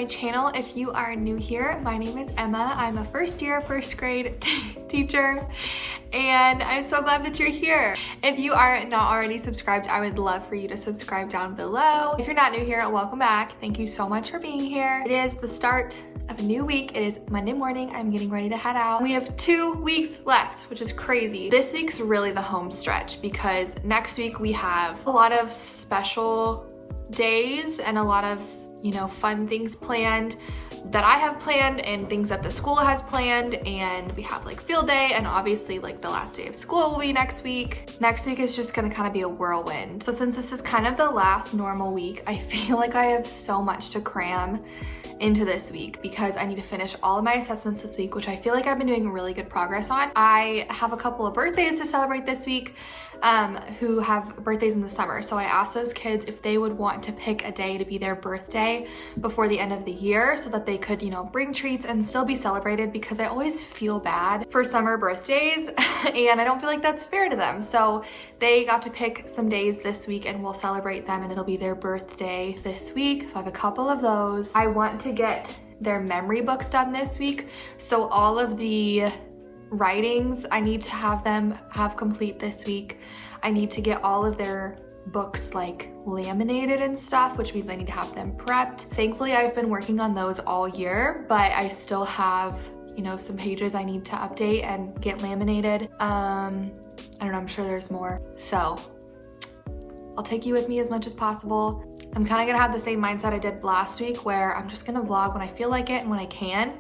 my channel. If you are new here, my name is Emma. I'm a first grade teacher, and I'm so glad that you're here. If you are not already subscribed, I would love for you to subscribe down below. If you're not new here, welcome back. Thank you so much for being here. It is the start of a new week. It is Monday morning. I'm getting ready to head out. We have 2 weeks left, which is crazy. This week's really the home stretch because next week we have a lot of special days and a lot of, fun things planned that I have planned and things that the school has planned, and we have like field day, and obviously like the last day of school will be next week. Next week is just gonna kind of be a whirlwind. So since this is kind of the last normal week, I feel like I have so much to cram into this week because I need to finish all of my assessments this week, which I feel like I've been doing really good progress on. I have a couple of birthdays to celebrate this week who have birthdays in the summer. So I asked those kids if they would want to pick a day to be their birthday before the end of the year so that they could, bring treats and still be celebrated, because I always feel bad for summer birthdays and I don't feel like that's fair to them. So they got to pick some days this week and we'll celebrate them, and it'll be their birthday this week. So I have a couple of those. I want to get their memory books done this week. So all of the writings I need to have them have complete this week. I need to get all of their books like laminated and stuff, which means I need to have them prepped. Thankfully, I've been working on those all year, but I still have, some pages I need to update and get laminated. I don't know, I'm sure there's more. So I'll take you with me as much as possible. I'm kind of gonna have the same mindset I did last week, where I'm just gonna vlog when I feel like it and when I can.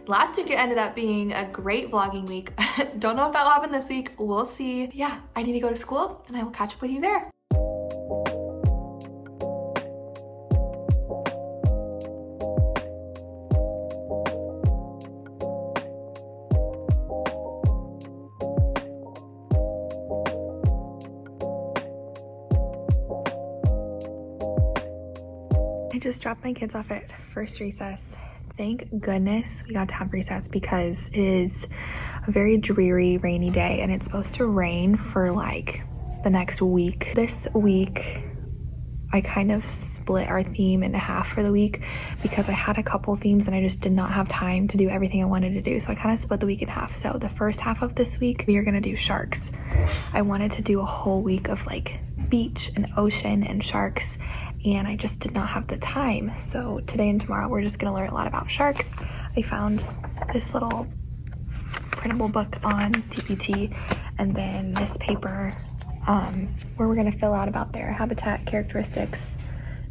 Last week it ended up being a great vlogging week. Don't know if that will happen this week. We'll see. Yeah, I need to go to school and I will catch up with you there. I just dropped my kids off at first recess. Thank goodness we got to have recess because it is a very dreary, rainy day, and it's supposed to rain for like the next week. This week, I kind of split our theme into half for the week because I had a couple themes and I just did not have time to do everything I wanted to do. So I kind of split the week in half. So the first half of this week, we are gonna do sharks. I wanted to do a whole week of like beach and ocean and sharks, and I just did not have the time. So today and tomorrow we're just gonna learn a lot about sharks. I found this little printable book on TPT, and then this paper where we're gonna fill out about their habitat, characteristics,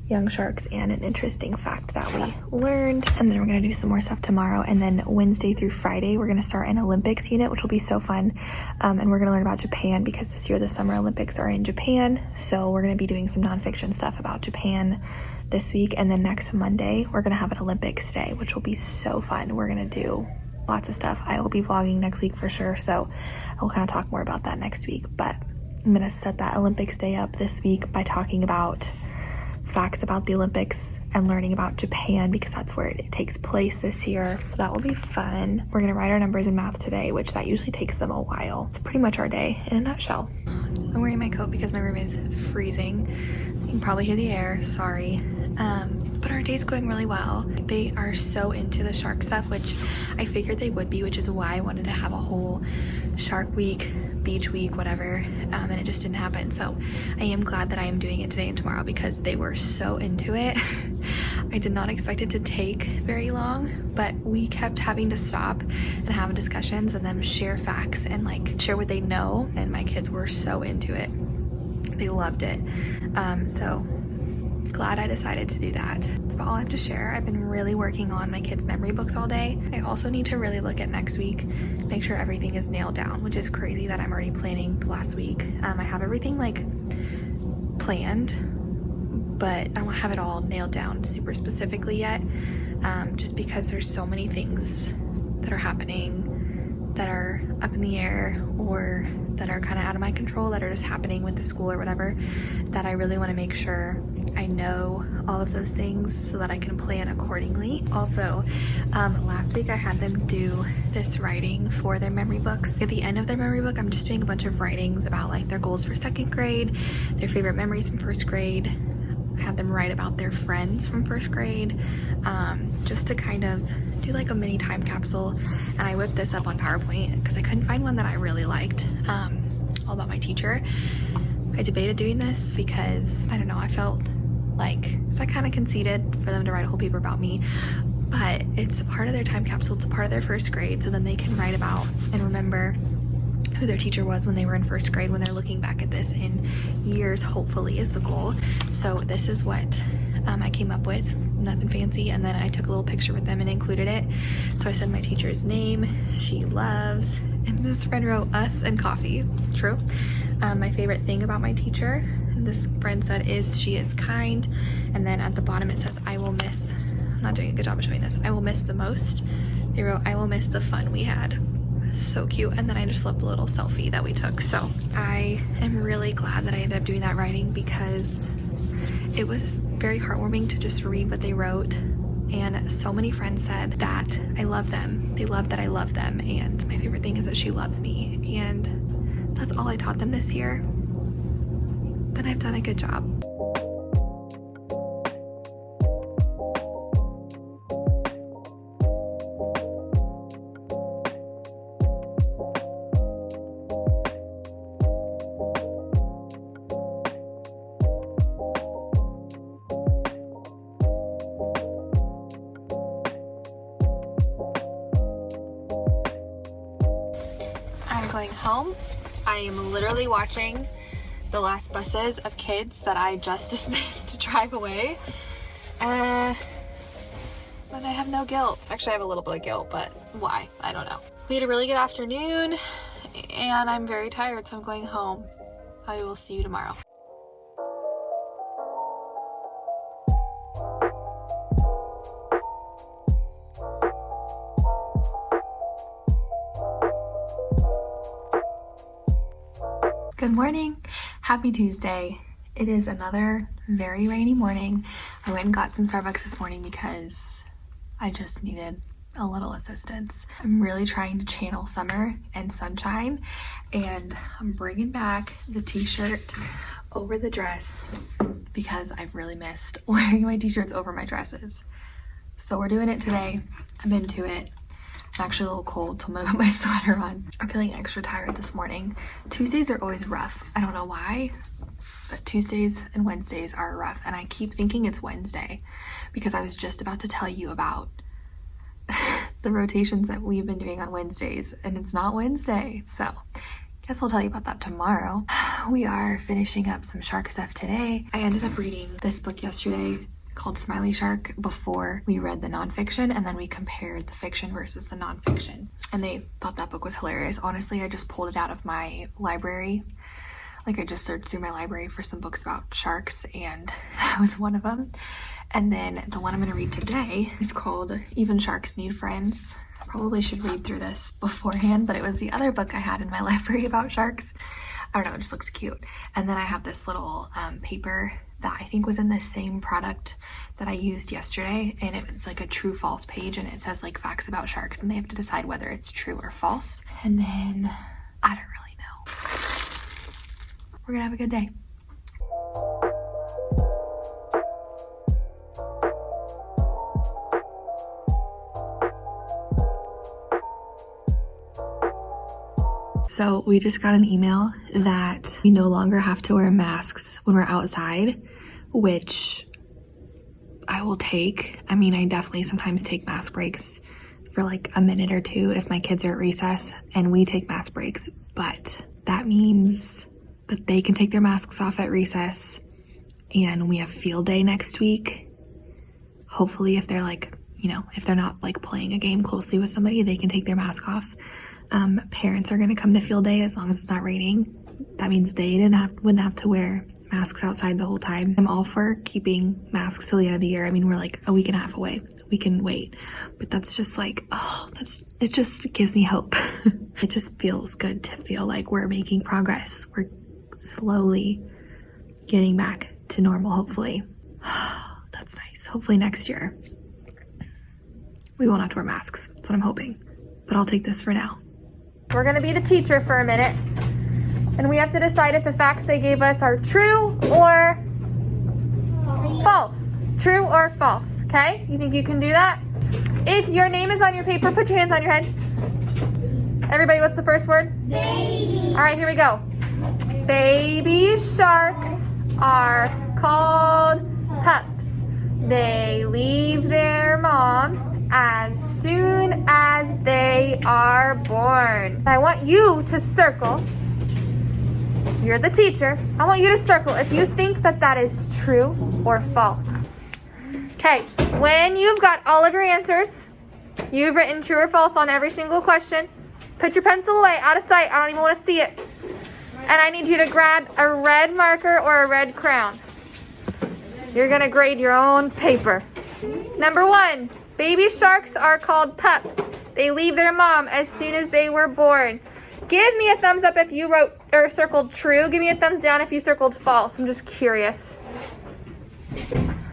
young sharks, and an interesting fact that we learned. And then we're gonna do some more stuff tomorrow, and then Wednesday through Friday we're gonna start an Olympics unit, which will be so fun. And we're gonna learn about Japan because this year the Summer Olympics are in Japan, so we're gonna be doing some nonfiction stuff about Japan this week. And then next Monday we're gonna have an Olympics day, which will be so fun. We're gonna do lots of stuff. I will be vlogging next week for sure, so I'll kind of talk more about that next week. But I'm gonna set that Olympics day up this week by talking about facts about the Olympics and learning about Japan because that's where it takes place this year. So that will be fun. We're gonna write our numbers in math today, which that usually takes them a while. It's pretty much our day in a nutshell. I'm wearing my coat because my room is freezing. You can probably hear the air, sorry. But our day's going really well. They are so into the shark stuff, which I figured they would be, which is why I wanted to have a whole shark week, beach week, whatever, and it just didn't happen. So I am glad that I am doing it today and tomorrow because they were so into it. I did not expect it to take very long, but we kept having to stop and have discussions and then share facts and like share what they know, and my kids were so into it. They loved it. So glad I decided to do that. That's all I have to share. I've been really working on my kids' memory books all day. I also need to really look at next week, make sure everything is nailed down, which is crazy that I'm already planning last week. I have everything like planned, but I don't have it all nailed down super specifically yet, just because there's so many things that are happening that are up in the air or that are kind of out of my control, that are just happening with the school or whatever, that I really want to make sure I know all of those things so that I can plan accordingly. Also, last week I had them do this writing for their memory books. At the end of their memory book, I'm just doing a bunch of writings about like their goals for second grade, their favorite memories from first grade, I had them write about their friends from first grade, just to kind of do like a mini time capsule. And I whipped this up on PowerPoint because I couldn't find one that I really liked, all about my teacher. I debated doing this because, I don't know, I felt like, so I kind of conceded for them to write a whole paper about me, but it's a part of their time capsule, it's a part of their first grade, so then they can write about and remember who their teacher was when they were in first grade, when they're looking back at this in years, hopefully, is the goal. So this is what I came up with, nothing fancy, and then I took a little picture with them and included it. So I said my teacher's name, she loves, and this friend wrote us and coffee. True. My favorite thing about my teacher, this friend said, is she is kind. And then at the bottom it says, I will miss, I'm not doing a good job of showing this, I will miss the most. They wrote, I will miss the fun we had. So cute. And then I just loved the little selfie that we took. So I am really glad that I ended up doing that writing, because it was very heartwarming to just read what they wrote. And so many friends said that I love them, they love that I love them, and my favorite thing is that she loves me. And that's all I taught them this year. Then I've done a good job. I'm going home. I am literally watching the last buses of kids that I just dismissed to drive away. But I have no guilt. Actually, I have a little bit of guilt, but why? I don't know. We had a really good afternoon, and I'm very tired, so I'm going home. I will see you tomorrow. Good morning. Happy Tuesday. It is another very rainy morning. I went and got some Starbucks this morning because I just needed a little assistance. I'm really trying to channel summer and sunshine, and I'm bringing back the t-shirt over the dress because I've really missed wearing my t-shirts over my dresses. So we're doing it today. I'm into it. I'm actually a little cold, so I'm gonna put my sweater on. I'm feeling extra tired this morning. Tuesdays are always rough. I don't know why, but Tuesdays and Wednesdays are rough, and I keep thinking it's Wednesday because I was just about to tell you about the rotations that we've been doing on Wednesdays, and it's not Wednesday. So I guess I'll tell you about that tomorrow. We are finishing up some shark stuff today. I ended up reading this book yesterday called Smiley Shark before we read the nonfiction, and then we compared the fiction versus the nonfiction, and they thought that book was hilarious. Honestly, I just pulled it out of my library. Like, I just searched through my library for some books about sharks, and that was one of them. And then the one I'm going to read today is called Even Sharks Need Friends. I probably should read through this beforehand, but it was the other book I had in my library about sharks. I don't know, it just looked cute. And then I have this little paper that I think was in the same product that I used yesterday, and it's like a true false page, and it says like facts about sharks, and they have to decide whether it's true or false. And then I don't really know. We're gonna have a good day. So we just got an email that we no longer have to wear masks when we're outside, which I will take. I mean, I definitely sometimes take mask breaks for like a minute or two if my kids are at recess, and we take mask breaks, but that means that they can take their masks off at recess, and we have field day next week. Hopefully, if they're like, you know, if they're not like playing a game closely with somebody, they can take their mask off. Parents are going to come to field day as long as it's not raining. That means they wouldn't have to wear masks outside the whole time. I'm all for keeping masks till the end of the year. I mean, we're like a week and a half away. We can wait. But that's just like, it just gives me hope. It just feels good to feel like we're making progress. We're slowly getting back to normal, hopefully. That's nice. Hopefully next year we won't have to wear masks. That's what I'm hoping. But I'll take this for now. We're gonna be the teacher for a minute, and we have to decide if the facts they gave us are true or False. True or false, okay? You think you can do that? If your name is on your paper, put your hands on your head. Everybody, what's the first word? Baby. All right, here we go. Baby sharks are called pups. They leave their mom as soon as they are born. I want you to circle. You're the teacher. I want you to circle if you think that that is true or false. Okay, when you've got all of your answers, you've written true or false on every single question, put your pencil away, out of sight. I don't even want to see it. And I need you to grab a red marker or a red crayon. You're gonna grade your own paper. Number 1, baby sharks are called pups. They leave their mom as soon as they were born. Give me a thumbs up if you wrote or circled true. Give me a thumbs down if you circled false. I'm just curious.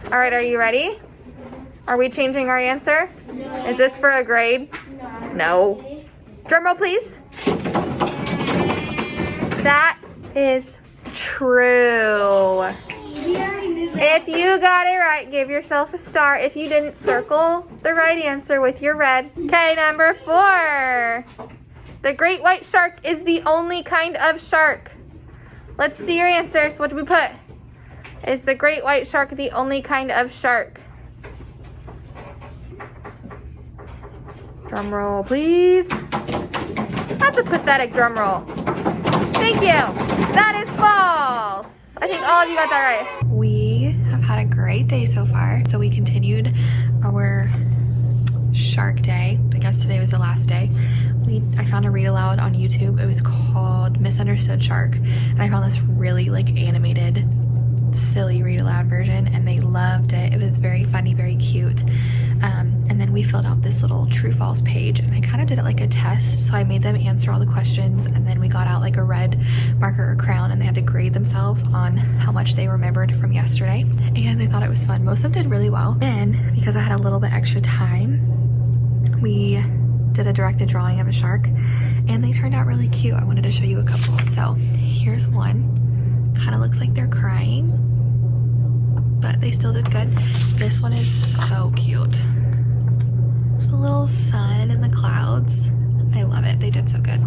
All right, are you ready? Are we changing our answer? No. Is this for a grade? No. Drum roll, please. That is true. If you got it right, give yourself a star. If you didn't, circle the right answer with your red. Okay, number 4. The great white shark is the only kind of shark. Let's see your answers. What did we put? Is the great white shark the only kind of shark? Drum roll, please. That's a pathetic drum roll. Thank you. That is false. I think all of you got that right. We have had a great day so far. So we continued our shark day. I guess today was the last day. I found a read aloud on YouTube. It was called Misunderstood Shark. And I found this really like animated, silly read aloud version and they loved it. It was very funny, very cute. And then we filled out this little true false page and I kind of did it like a test. So I made them answer all the questions and then we got out like a red marker or crayon and they had to grade themselves on how much they remembered from yesterday. And they thought it was fun. Most of them did really well. Then because I had a little bit extra time, we did a directed drawing of a shark and they turned out really cute. I wanted to show you a couple. So here's one. Kind of looks like they're crying, but they still did good. This one is so cute. The little sun and the clouds. I love it. They did so good.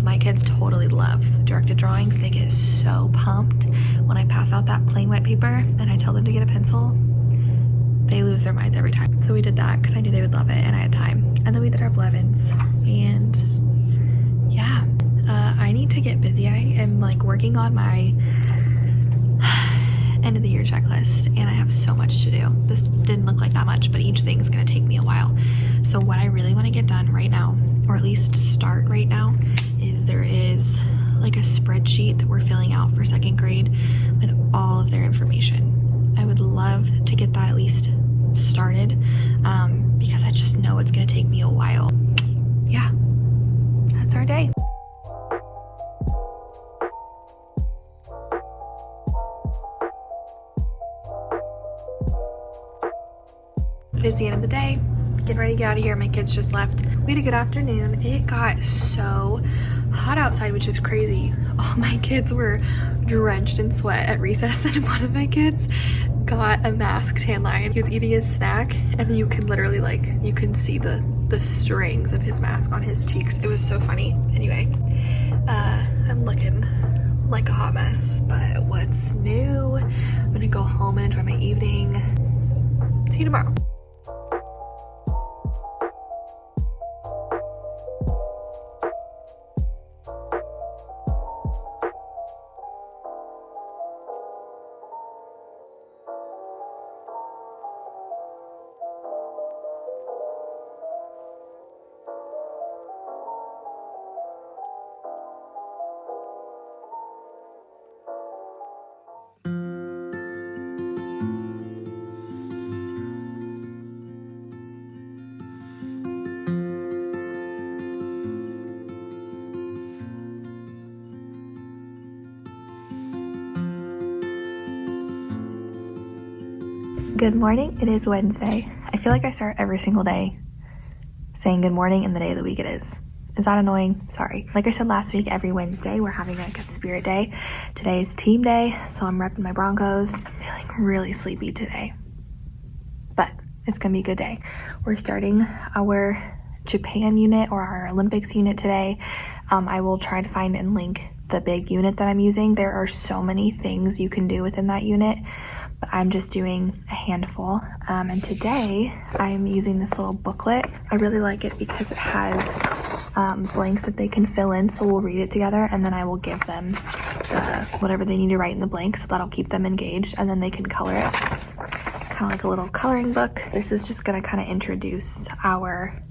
My kids totally love directed drawings. They get so pumped when I pass out that plain white paper and I tell them to get a pencil. They lose their minds every time. So we did that because I knew they would love it and I had time. And then we did our Blevins and yeah, I need to get busy. I am like working on my end of the year checklist and I have so much to do. This didn't look like that much, but each thing is going to take me a while. So what I really want to get done right now, or at least start right now, is there is like a spreadsheet that we're filling out for 2nd grade with all of their information. I would love to get that at least started because I just know it's going to take me a while. Yeah, that's our day. It is the end of the day. Getting ready to get out of here. My kids just left. We had a good afternoon. It got so hot outside, which is crazy. All my kids were drenched in sweat at recess and one of my kids got a mask tan line. He was eating his snack and you can literally like, you can see the strings of his mask on his cheeks. It was so funny. Anyway, I'm looking like a hot mess, but what's new? I'm gonna go home and enjoy my evening. See you tomorrow. Good morning. It is Wednesday. I feel like I start every single day saying good morning and the day of the week it is. Is that annoying? Sorry. Like I said last week, every Wednesday we're having like a spirit day. Today's team day, so I'm repping my Broncos. I'm feeling really sleepy today, but it's gonna be a good day. We're starting our Japan unit or our Olympics unit today. I will try to find and link the big unit that I'm using. There are so many things you can do within that unit, but I'm just doing a handful. And today I'm using this little booklet. I really like it because it has blanks that they can fill in, so we'll read it together and then I will give them whatever they need to write in the blank, so that'll keep them engaged, and then they can color it. It's kind of like a little coloring book. This is just gonna kind of introduce our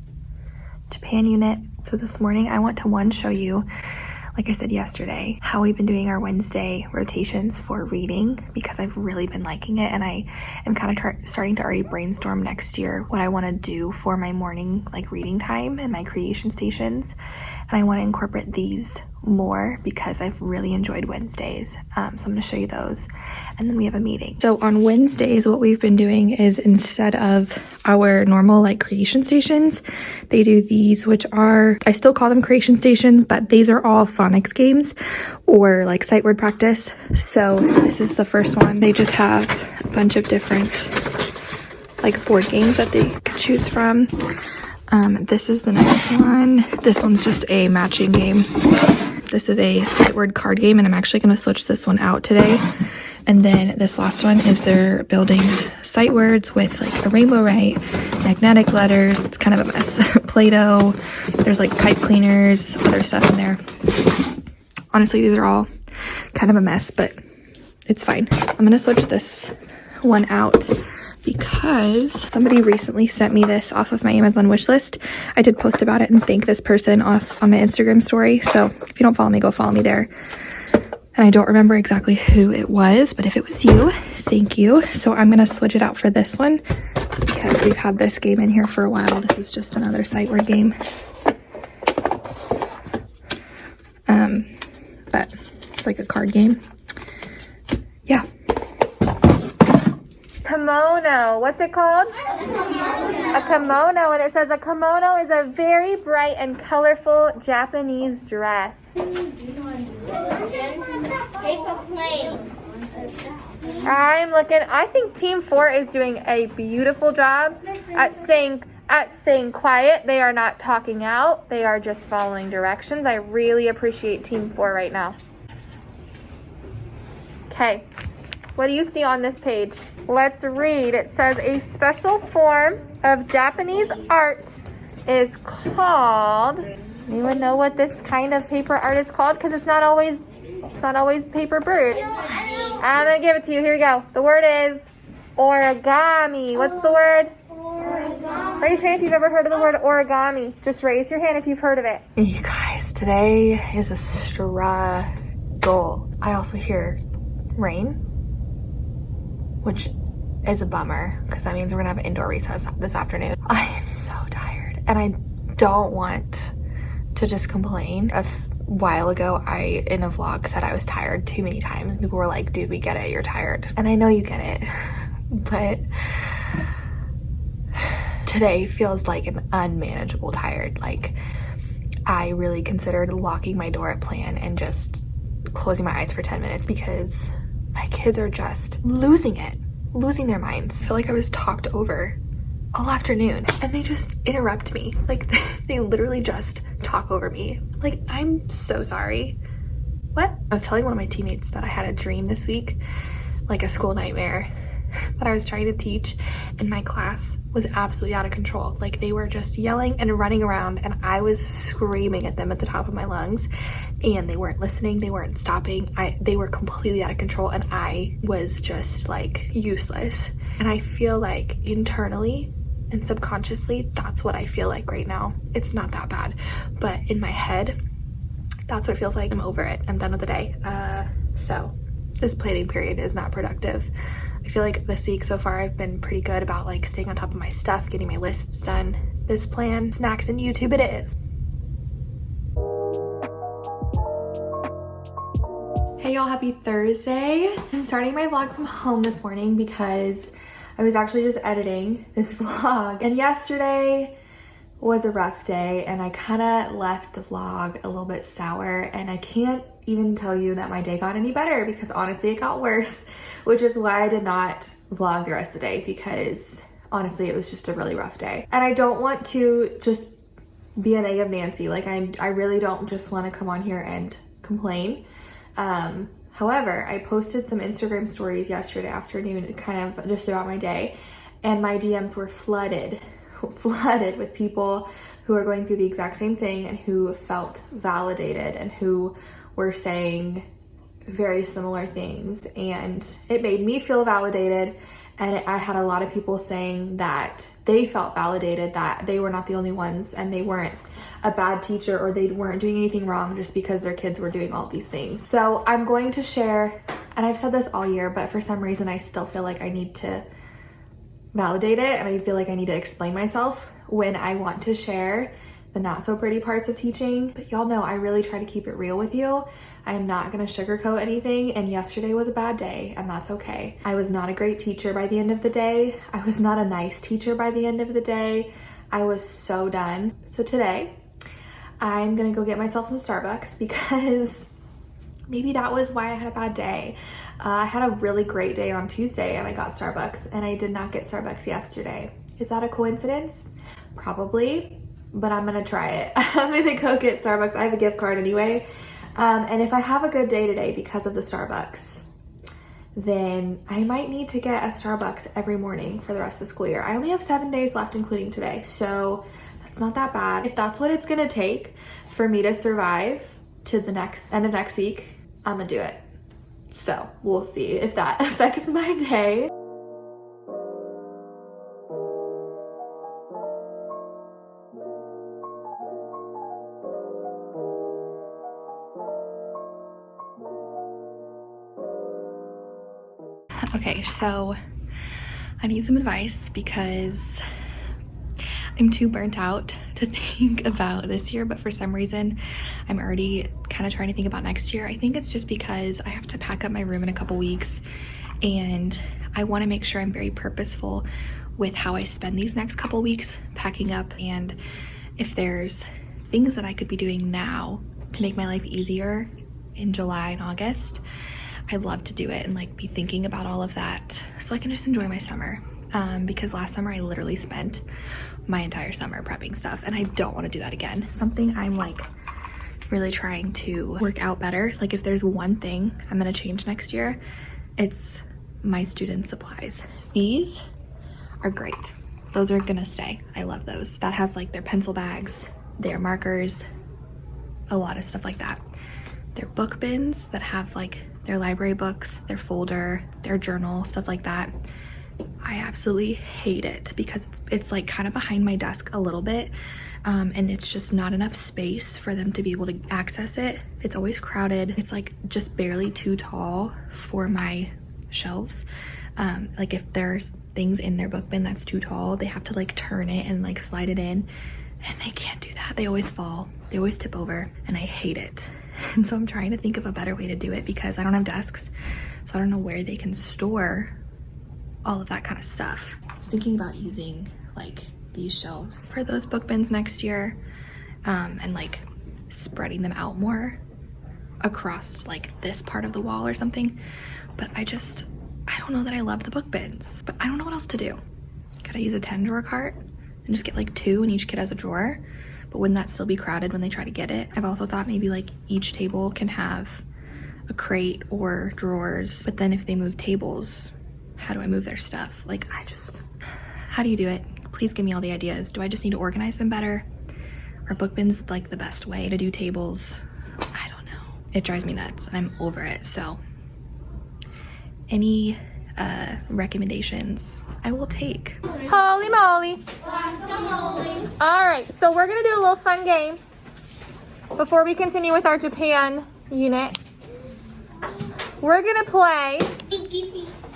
Japan unit. So this morning I want to show you, like I said yesterday, how we've been doing our Wednesday rotations for reading, because I've really been liking it, and I am kind of starting to already brainstorm next year what I want to do for my morning like reading time and my creation stations, and I want to incorporate these more because I've really enjoyed Wednesdays. So I'm going to show you those, and then we have a meeting. So on Wednesdays, what we've been doing is, instead of our normal like creation stations, they do these, which are, I still call them creation stations, but these are all phonics games or like sight word practice. So this is the first one. They just have a bunch of different like board games that they could choose from. This is the next one. This one's just a matching game. This is a sight word card game, and I'm actually going to switch this one out today. And then this last one is they're building sight words with like a rainbow right, magnetic letters. It's kind of a mess. Play-Doh. There's like pipe cleaners, other stuff in there. Honestly, these are all kind of a mess, but it's fine. I'm going to switch this one out because somebody recently sent me this off of my Amazon wish list. I did post about it and thank this person off on my Instagram story. So if you don't follow me, go follow me there. And I don't remember exactly who it was, but if it was you, thank you. So I'm gonna switch it out for this one because we've had this game in here for a while. This is just another sight word game. But it's like a card game. Yeah. Kimono. What's it called? A kimono. And it says a kimono is a very bright and colorful Japanese dress. I'm looking. I think Team 4 is doing a beautiful job at staying quiet. They are not talking out. They are just following directions. I really appreciate Team 4 right now. Okay. What do you see on this page? Let's read. It says a special form of Japanese art is called. Anyone know what this kind of paper art is called? Because it's not always paper bird. I'm gonna give it to you. Here we go. The word is origami. What's the word? Origami. Raise your hand if you've ever heard of the word origami. Just raise your hand if you've heard of it. You guys, today is a struggle. I also hear rain, which is a bummer because that means we're gonna have an indoor recess this afternoon. I am so tired and I don't want to just complain. A while ago, I, in a vlog, said I was tired too many times. People were like, dude, we get it, you're tired. And I know you get it, but today feels like an unmanageable tired. Like, I really considered locking my door at plan and just closing my eyes for 10 minutes because my kids are just losing their minds. I feel like I was talked over all afternoon and they just interrupt me. Like, they literally just talk over me. Like, I'm so sorry. What? I was telling one of my teammates that I had a dream this week, like a school nightmare, that I was trying to teach and my class was absolutely out of control. Like, they were just yelling and running around and I was screaming at them at the top of my lungs and they weren't listening, they weren't stopping. They were completely out of control and I was just like useless. And I feel like internally and subconsciously, that's what I feel like right now. It's not that bad, but in my head, that's what it feels like. I'm over it. I'm done with the day. So this planning period is not productive. I feel like this week so far I've been pretty good about like staying on top of my stuff, getting my lists done. This plan, snacks and YouTube it is. Hey y'all, happy Thursday. I'm starting my vlog from home this morning because I was actually just editing this vlog and yesterday was a rough day, and I kind of left the vlog a little bit sour, and I can't even tell you that my day got any better because honestly it got worse, which is why I did not vlog the rest of the day, because honestly it was just a really rough day. And I don't want to just be a negative Nancy. Like I really don't just want to come on here and complain. However, I posted some Instagram stories yesterday afternoon kind of just about my day, and my DMs were flooded with people who are going through the exact same thing and who felt validated and who were saying very similar things, and it made me feel validated. And I had a lot of people saying that they felt validated, that they were not the only ones and they weren't a bad teacher or they weren't doing anything wrong just because their kids were doing all these things. So I'm going to share, and I've said this all year, but for some reason I still feel like I need to validate it, and I feel like I need to explain myself when I want to share the not so pretty parts of teaching. But y'all know I really try to keep it real with you. I am not gonna sugarcoat anything, and yesterday was a bad day, and that's okay. I was not a great teacher by the end of the day. I was not a nice teacher by the end of the day. I was so done. So today, I'm gonna go get myself some Starbucks because maybe that was why I had a bad day. I had a really great day on Tuesday and I got Starbucks, and I did not get Starbucks yesterday. Is that a coincidence? Probably, but I'm gonna try it. I'm gonna go get Starbucks. I have a gift card anyway. And if I have a good day today because of the Starbucks, then I might need to get a Starbucks every morning for the rest of the school year. I only have 7 days left, including today, so that's not that bad. If that's what it's gonna take for me to survive to the end of next week, I'm gonna do it. So we'll see if that affects my day. Okay, so I need some advice because I'm too burnt out to think about this year, but for some reason I'm already kind of trying to think about next year. I think it's just because I have to pack up my room in a couple weeks, and I want to make sure I'm very purposeful with how I spend these next couple weeks packing up, and if there's things that I could be doing now to make my life easier in July and August, I'd love to do it and like be thinking about all of that so I can just enjoy my summer. Because last summer I literally spent my entire summer prepping stuff, and I don't want to do that again. Something I'm like really trying to work out better. Like if there's one thing I'm gonna change next year, it's my student supplies. These are great. Those are gonna stay. I love those. That has like their pencil bags, their markers, a lot of stuff like that. Their book bins that have like their library books, their folder, their journal, stuff like that. I absolutely hate it because it's like kind of behind my desk a little bit, and it's just not enough space for them to be able to access it. It's always crowded. It's like just barely too tall for my shelves. Like if there's things in their book bin that's too tall, they have to like turn it and like slide it in, and they can't do that. They always fall, they always tip over, and I hate it. And so I'm trying to think of a better way to do it because I don't have desks, so I don't know where they can store all of that kind of stuff. I was thinking about using like these shelves for those book bins next year, and like spreading them out more across like this part of the wall or something. But I don't know that I love the book bins, but I don't know what else to do. Could I use a 10-drawer cart and just get like 2 and each kid has a drawer? But wouldn't that still be crowded when they try to get it? I've also thought maybe like each table can have a crate or drawers, but then if they move tables, how do I move their stuff? Like how do you do it? Please give me all the ideas. Do I just need to organize them better? Are book bins like the best way to do tables? I don't know. It drives me nuts and I'm over it. So any recommendations I will take. Holy moly. All right, so we're gonna do a little fun game before we continue with our Japan unit. We're gonna play,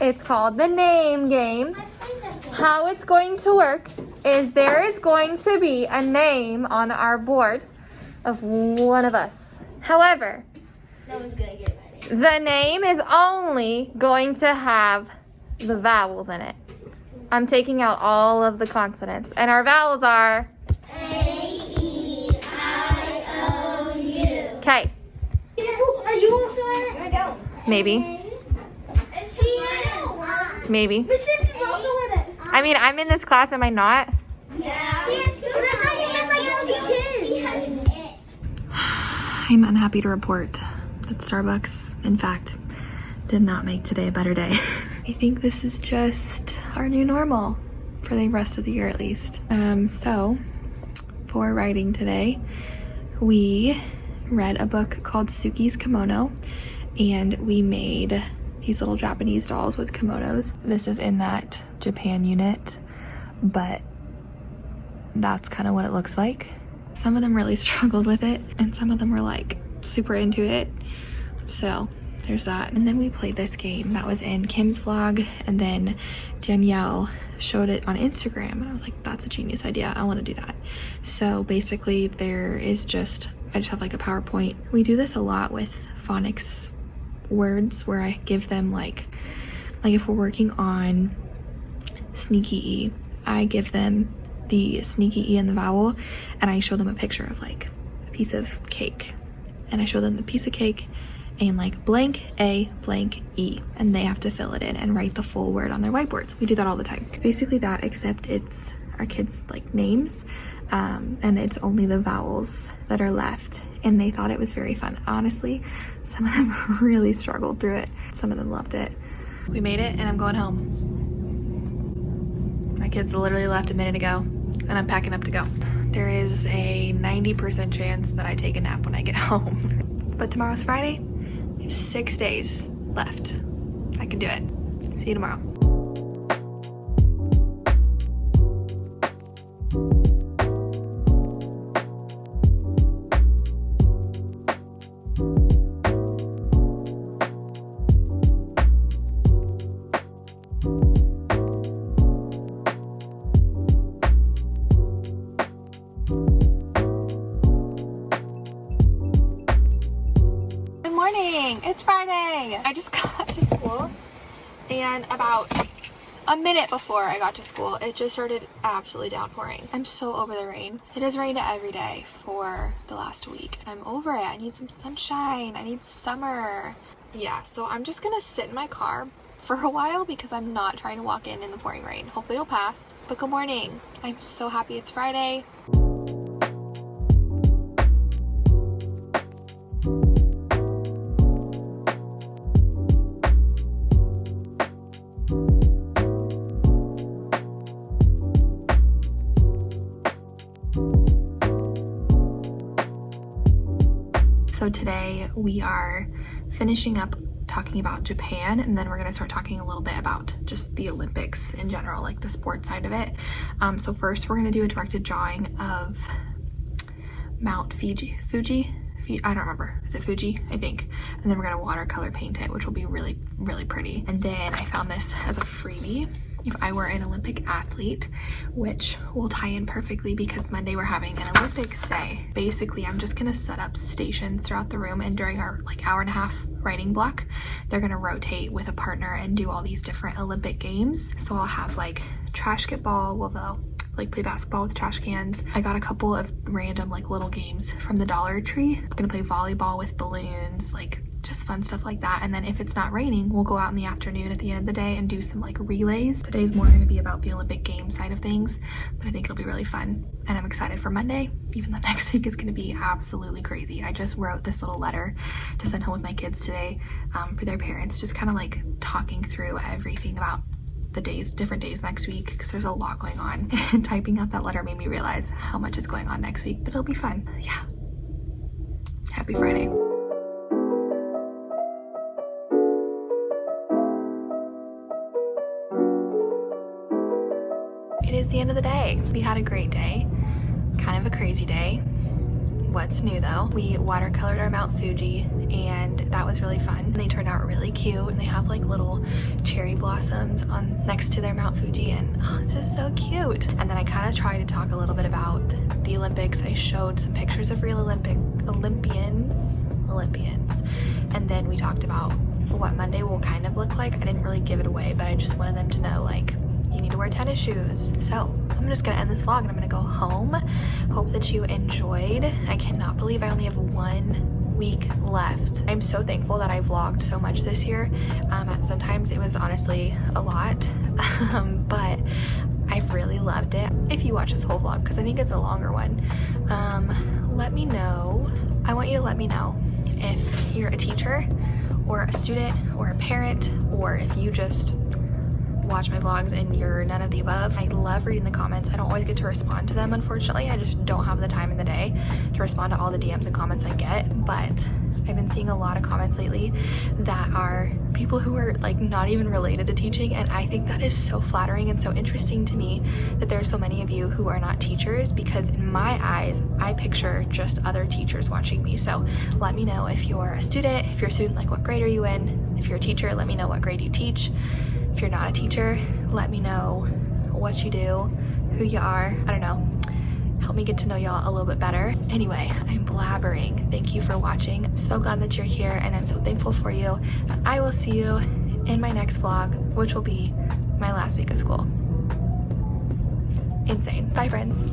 it's called the name game. How it's going to work is there is going to be a name on our board of one of us. However, no one's gonna get my name. The name is only going to have the vowels in it. I'm taking out all of the consonants, and our vowels are A, Okay. Are you also in it? I don't. Maybe. She is. Maybe. Miss Phipps is also in it. I mean, I'm in this class, am I not? Yeah. I'm unhappy to report that Starbucks, in fact, did not make today a better day. I think this is just our new normal for the rest of the year at least. So for writing today, we read a book called Suki's Kimono, and we made these little Japanese dolls with kimonos. This is in that Japan unit, but that's kind of what it looks like. Some of them really struggled with it, and some of them were like super into it. So there's that. And then we played this game that was in Kim's vlog, and then Danielle showed it on Instagram, and I was like, that's a genius idea, I want to do that. So basically I just have like a PowerPoint. We do this a lot with phonics words where I give them like if we're working on sneaky E, I give them the sneaky E and the vowel, and I show them a picture of like a piece of cake, and I show them the piece of cake and like blank A blank E, and they have to fill it in and write the full word on their whiteboards. We do that all the time. It's basically that, except it's our kids' like names, and it's only the vowels that are left, and they thought it was very fun. Honestly, some of them really struggled through it. Some of them loved it. We made it, and I'm going home. My kids literally left a minute ago, and I'm packing up to go. There is a 90% chance that I take a nap when I get home. But tomorrow's Friday. 6 days left. I can do it. See you tomorrow. It's Friday. I just got to school, and about a minute before I got to school, it just started absolutely downpouring. I'm so over the rain. It has rained every day for the last week, and I'm over it. I need some sunshine. I need summer. Yeah, so I'm just gonna sit in my car for a while because I'm not trying to walk in the pouring rain. Hopefully it'll pass. But good morning. I'm so happy it's Friday. So today we are finishing up talking about Japan, and then we're going to start talking a little bit about just the Olympics in general, like the sports side of it. So first we're going to do a directed drawing of Mount Fuji, I don't remember, is it Fuji? I think. And then we're going to watercolor paint it, which will be really, really pretty. And then I found this as a freebie. If I were an Olympic athlete, which will tie in perfectly because Monday we're having an Olympics day. Basically, I'm just gonna set up stations throughout the room, and during our like hour-and-a-half writing block, they're gonna rotate with a partner and do all these different Olympic games. So I'll have like trash get ball, well they'll like play basketball with trash cans. I got a couple of random like little games from the Dollar Tree. I'm gonna play volleyball with balloons, like just fun stuff like that. And then if it's not raining, we'll go out in the afternoon at the end of the day and do some like relays. Today's more going to be about the Olympic Games side of things, but I think it'll be really fun, and I'm excited for Monday, even though next week is going to be absolutely crazy. I just wrote this little letter to send home with my kids today for their parents, just kind of like talking through everything about the different days next week, because there's a lot going on, and typing out that letter made me realize how much is going on next week, but it'll be fun. Yeah. Happy Friday. It is the end of the day. We had a great day, kind of a crazy day. What's new though? We watercolored our Mount Fuji, and that was really fun. They turned out really cute, and they have like little cherry blossoms on next to their Mount Fuji, and oh, it's just so cute. And then I kind of tried to talk a little bit about the Olympics. I showed some pictures of real Olympians, and then we talked about what Monday will kind of look like. I didn't really give it away, but I just wanted them to know, like, you need to wear tennis shoes. So I'm just gonna end this vlog and I'm gonna go home. Hope that you enjoyed. I cannot believe I only have one week left. I'm so thankful that I vlogged so much this year. Sometimes it was honestly a lot, but I've really loved it. If you watch this whole vlog, because I think it's a longer one, let me know. I want you to let me know if you're a teacher or a student or a parent, or if you just watch my vlogs and you're none of the above. I love reading the comments. I don't always get to respond to them, unfortunately. I just don't have the time in the day to respond to all the DMs and comments I get, but I've been seeing a lot of comments lately that are people who are like not even related to teaching, and I think that is so flattering and so interesting to me that there's so many of you who are not teachers, because in my eyes I picture just other teachers watching me. So let me know if you're a student. If you're a student, like what grade are you in? If you're a teacher, let me know what grade you teach. If you're not a teacher, let me know what you do, who you are. I don't know. Help me get to know y'all a little bit better. Anyway, I'm blabbering. Thank you for watching. I'm so glad that you're here, and I'm so thankful for you. I will see you in my next vlog, which will be my last week of school. Insane. Bye, friends.